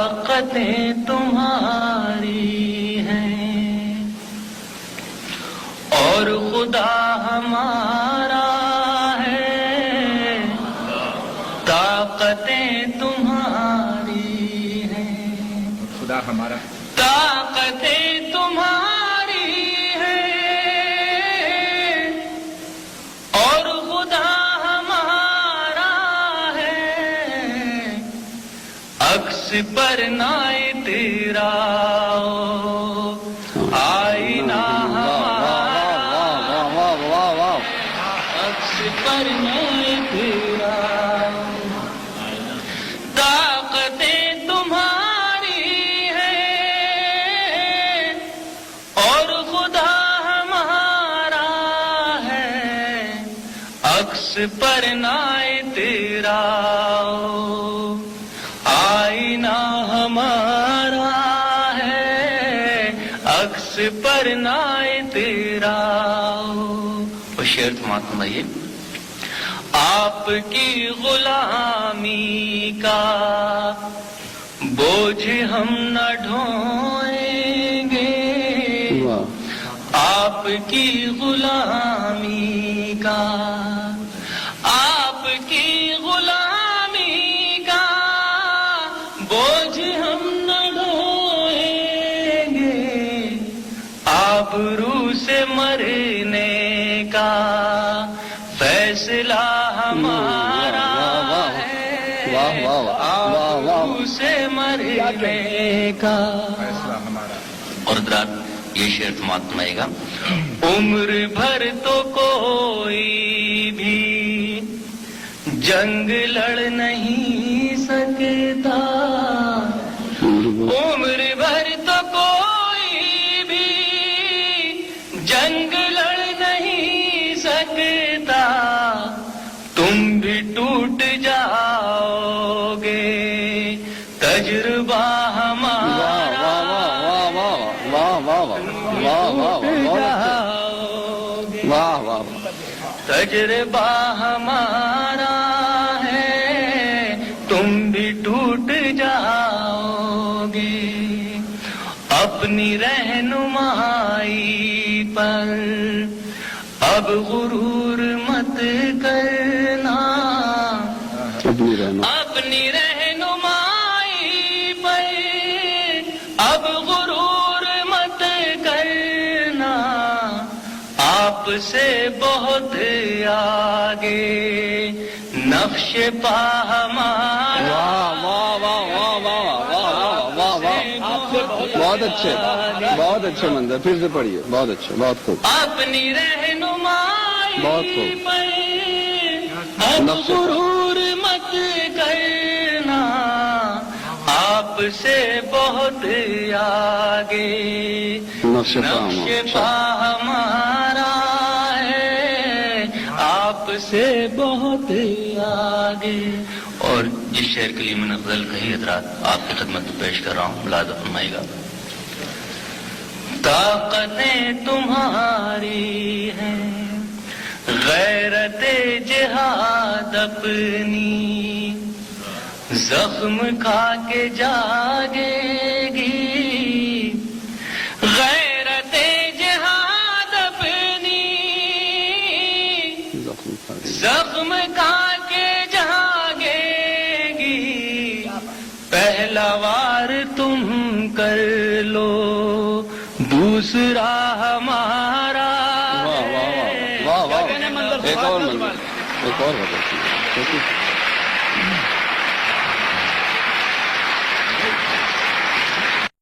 طاقتیں تمہاری ہیں اور خدا ہمارا ہے، طاقتیں تمہاری ہیں، خدا ہمارا، طاقتیں تمہاری ہیں اور خدا ہمارا ہے، عکس پر نہ تیرا آئینہ ہمارا، عکس پر نہ تیرا، طاقتیں تمہاری ہیں اور خدا ہمارا ہے، عکس پر نہ تیرا آئینہ ہمارا ہے، عکس پر نہ تیرا۔ وہ شعر سماعت فرمائیے۔ آپ کی غلامی کا بوجھ ہم نہ ڈھوئیں گے، آپ کی غلامی کا، آپ کی غلامی کا بوجھ ہم نہ ڈھوئیں گے، آبرو سے مرنے کا فیصلہ ہمارا ہے، آبرو سے مرنے کا فیصلہ ہمارا۔ اور حضرات یہ شعر سماعت فرمائے گا۔ عمر بھر تو کوئی بھی جنگ لڑ نہیں سکتا، عمر بھر تو کوئی بھی جنگ لڑ نہیں سکتا، تم بھی ٹوٹ جاؤ گے، تجربہ ہمارا تجربہ ہمارا ہے، تم بھی ٹوٹ جاؤ گے، اپنی رہنمائی پر اب غرور مت کرنا، اپنی رہنمائی پر اب غرور مت کرنا، آپ سے بہت آگے نقش پا ہمارا، بہت اچھے، بہت اچھے منظر، پھر سے پڑھیے، بہت اچھے، بہت خوب، اپنی رہنمائی بہت خوب۔ پر اب غرور مت کرنا، آپ سے بہت آگے نقش پا ہمارا ہے، آپ سے بہت آگے۔ اور جس شعر کے لیے میں نے غزل کہی حضرات آپ کی خدمت میں پیش کر رہا ہوں، ملاحظہ فرمائے گا۔ طاقتیں تمہاری ہیں، غیرت جہاد اپنی زخم کھا کے جاگے گی، غیرت جہاد اپنی زخم کھا کے جاگے گی، پہلا وار تم کر لو دوسرا ہمارا ہے۔ ایک اور بہت اچھی